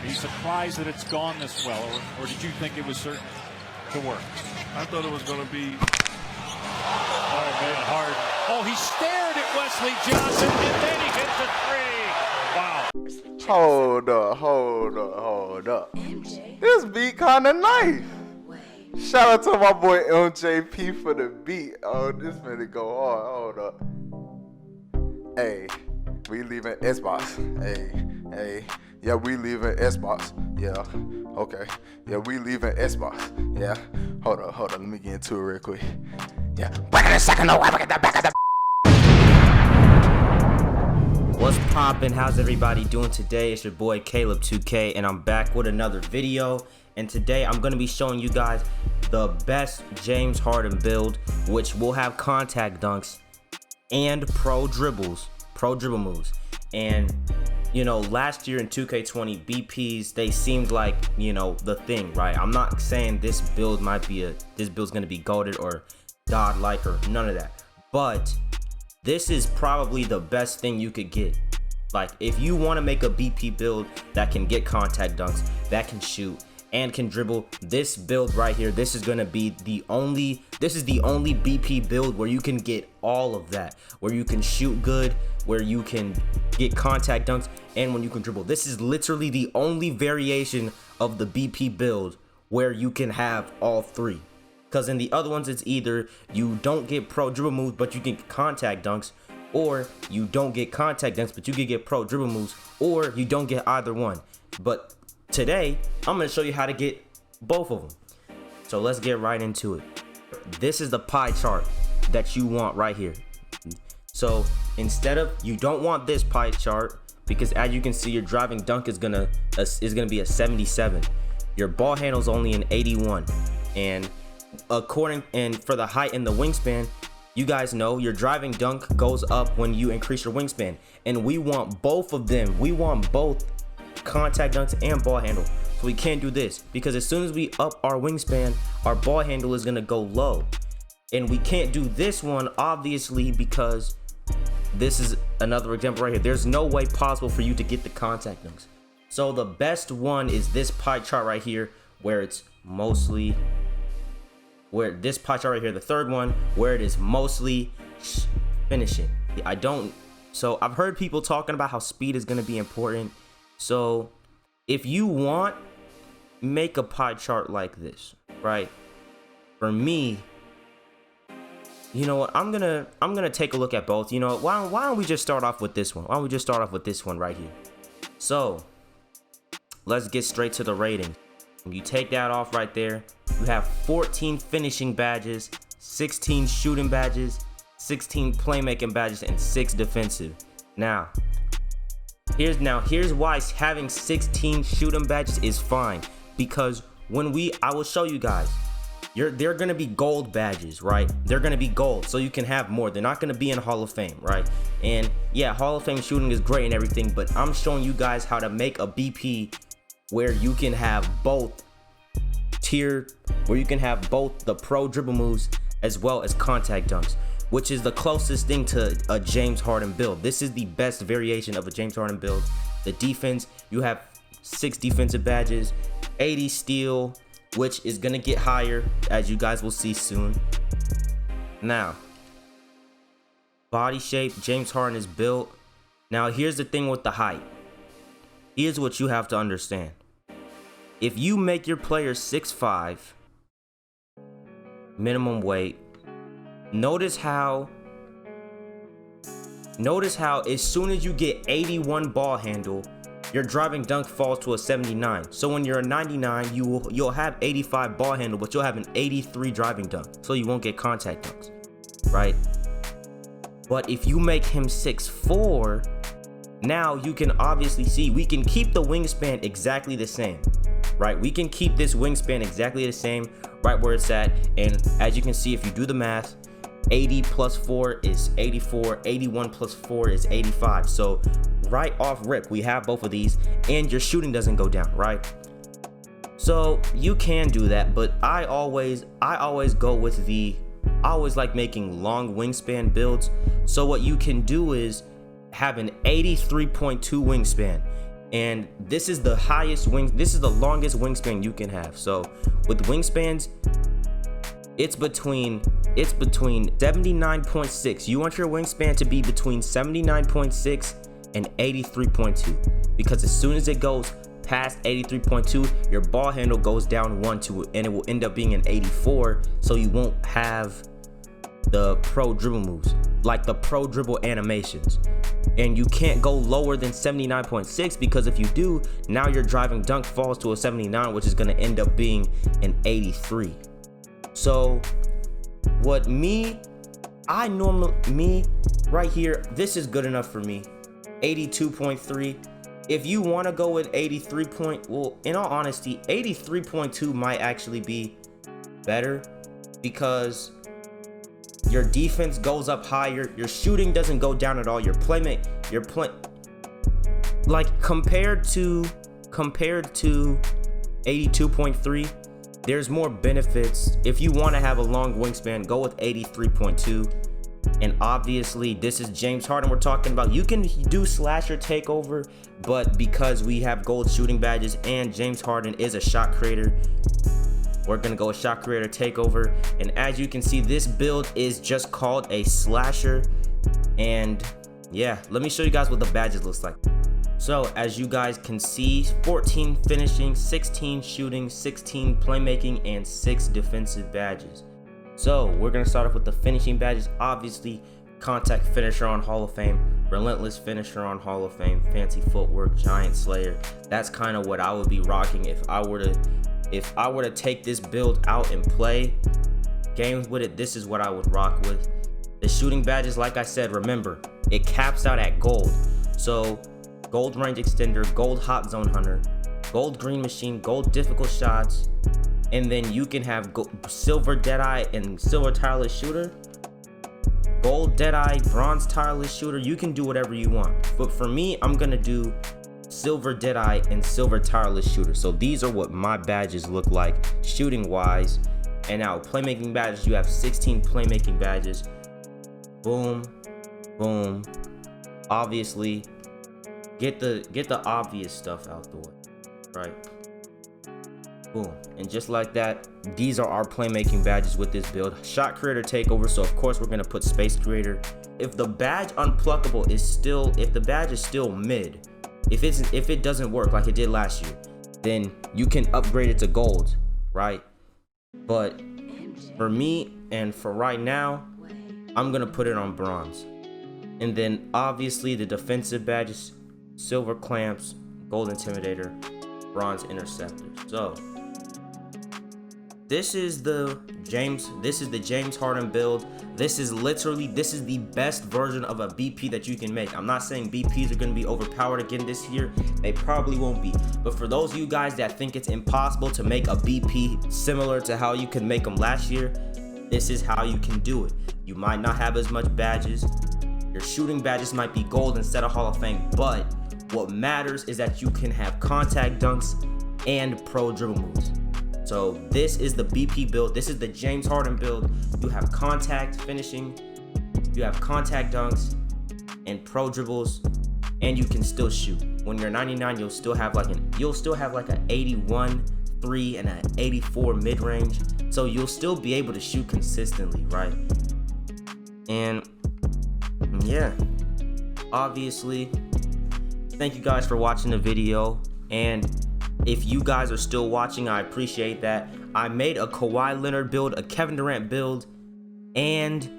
he surprised that it's gone this well, or did you think it was certain to work? I thought it was going to be. Oh, man, Harden. Oh, he stared at Wesley Johnson, and then he hit the three. Wow. Hold up. This beat kind of nice. Shout out to my boy MJP for the beat. Oh, this minute go hard. Hold up. Hey, we leaving Xbox. Hey. Yeah, we leaving Xbox. Yeah. Okay. Yeah, we leaving Xbox. Yeah. Hold up. Let me get into it real quick. Yeah. Back in a second. No, back at the. What's poppin'? How's everybody doing today? It's your boy Caleb2K, and I'm back with another video. And today I'm gonna be showing you guys the best James Harden build, which will have contact dunks and pro dribble moves. And you know, last year in 2K20 BPs, they seemed like, you know, the thing, right? I'm not saying this build this build's gonna be goated or godlike or none of that, but this is probably the best thing you could get. Like, if you want to make a BP build that can get contact dunks, that can shoot and can dribble, this build right here, this is gonna be the only BP build where you can get all of that, where you can shoot good, where you can get contact dunks, and when you can dribble. This is literally the only variation of the BP build where you can have all three. Because in the other ones, it's either you don't get pro dribble moves, but you can get contact dunks, or you don't get contact dunks, but you can get pro dribble moves, or you don't get either one. But today, I'm going to show you how to get both of them. So let's get right into it. This is the pie chart that you want right here. So instead of, you don't want this pie chart, because as you can see, your driving dunk is gonna be a 77. Your ball handle is only an 81, and for the height and the wingspan, you guys know your driving dunk goes up when you increase your wingspan, and we want both of them. We want both contact dunks and ball handle. So we can't do this, because as soon as we up our wingspan, our ball handle is gonna go low, and we can't do this one obviously, because this is another example right here. There's no way possible for you to get the contact dunks. So the best one is this pie chart right here, where it's mostly this pie chart right here, the third one, where it is mostly finishing. So I've heard people talking about how speed is going to be important. So if you want, make a pie chart like this, right? For me, you know what, I'm gonna take a look at both. You know, why don't we just start off with this one? Why don't we just start off with this one right here? So let's get straight to the rating. You take that off right there, you have 14 finishing badges, 16 shooting badges, 16 playmaking badges, and 6 defensive. Now here's why having 16 shooting badges is fine, because I will show you guys, they're gonna be gold badges, right? They're gonna be gold, so you can have more. They're not gonna be in Hall of Fame, right? And yeah, Hall of Fame shooting is great and everything, but I'm showing you guys how to make a BP where you can have both the pro dribble moves as well as contact dunks, which is the closest thing to a James Harden build. This is the best variation of a James Harden build. The defense, you have 6 defensive badges, 80 steal, which is gonna get higher, as you guys will see soon. Now, body shape, James Harden is built. Now here's the thing with the height. Here's what you have to understand. If you make your player 6'5", minimum weight, notice how as soon as you get 81 ball handle, your driving dunk falls to a 79. So when you're a 99, you'll have 85 ball handle, but you'll have an 83 driving dunk, so you won't get contact dunks, right? But if you make him 6'4", now you can obviously see we can keep the wingspan exactly the same, right? We can keep this wingspan exactly the same, right where it's at. And as you can see, if you do the math, 80 plus 4 is 84, 81 plus 4 is 85. So right off rip, we have both of these, and your shooting doesn't go down, right? So you can do that, but I always go with I always like making long wingspan builds. So what you can do is have an 83.2 wingspan, and this is the highest wing, this is the longest wingspan you can have. So with wingspans, it's between 79.6. You want your wingspan to be between 79.6 and 83.2, because as soon as it goes past 83.2, your ball handle goes down 1 to it, and it will end up being an 84, so you won't have the pro dribble moves, like the pro dribble animations. And you can't go lower than 79.6, because if you do, now your driving dunk falls to a 79, which is going to end up being an 83. So what right here, this is good enough for me. 82.3. If you want to go with 83 well, in all honesty, 83.2 might actually be better, because your defense goes up higher, your shooting doesn't go down at all, your like compared to 82.3, there's more benefits. If you want to have a long wingspan, go with 83.2. And obviously this is James Harden we're talking about. You can do slasher takeover, but because we have gold shooting badges and James Harden is a shot creator, we're gonna go with shot creator takeover. And as you can see, this build is just called a slasher. And yeah, let me show you guys what the badges looks like. So as you guys can see, 14 finishing, 16 shooting, 16 playmaking, and 6 defensive badges. So we're gonna start off with the finishing badges. Obviously, contact finisher on Hall of Fame, relentless finisher on Hall of Fame, fancy footwork, giant slayer. That's kind of what I would be rocking if I were to take this build out and play games with it. This is what I would rock with. The shooting badges, like I said, remember, it caps out at gold. So gold range extender, gold hot zone hunter, gold green machine, gold difficult shots, and then you can have silver deadeye and silver tireless shooter, gold deadeye, bronze tireless shooter. You can do whatever you want, but for me, I'm gonna do silver deadeye and silver tireless shooter. So these are what my badges look like shooting wise. And now playmaking badges, you have 16 playmaking badges. Boom, boom. Obviously, get the obvious stuff out the way, right? Boom. And just like that, these are our playmaking badges with this build. Shot creator takeover, so of course we're gonna put space creator. If the badge unpluckable is still, if the badge is still mid, if it doesn't work like it did last year, then you can upgrade it to gold, right? But for me and for right now, I'm gonna put it on bronze. And then obviously the defensive badges, silver clamps, gold intimidator, bronze interceptor. So this is the James Harden build. This is the best version of a BP that you can make. I'm not saying BPs are going to be overpowered again this year. They probably won't be. But for those of you guys that think it's impossible to make a BP similar to how you could make them last year, this is how you can do it. You might not have as much badges. Your shooting badges might be gold instead of Hall of Fame, but what matters is that you can have contact dunks and pro dribble moves. So this is the BP build. This is the James Harden build. You have contact finishing, you have contact dunks and pro dribbles, and you can still shoot. When you're 99, you'll still have like an 81 3 and an 84 mid-range. So you'll still be able to shoot consistently, right? And yeah, obviously, thank you guys for watching the video. And if you guys are still watching, I appreciate that. I made a Kawhi Leonard build, a Kevin Durant build, and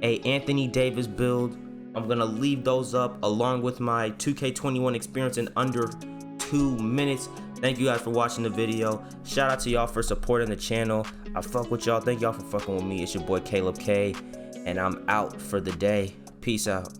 a Anthony Davis build. I'm gonna leave those up along with my 2K21 experience in under 2 minutes. Thank you guys for watching the video. Shout out to y'all for supporting the channel. I fuck with y'all. Thank y'all for fucking with me. It's your boy Caleb K, and I'm out for the day. Peace out.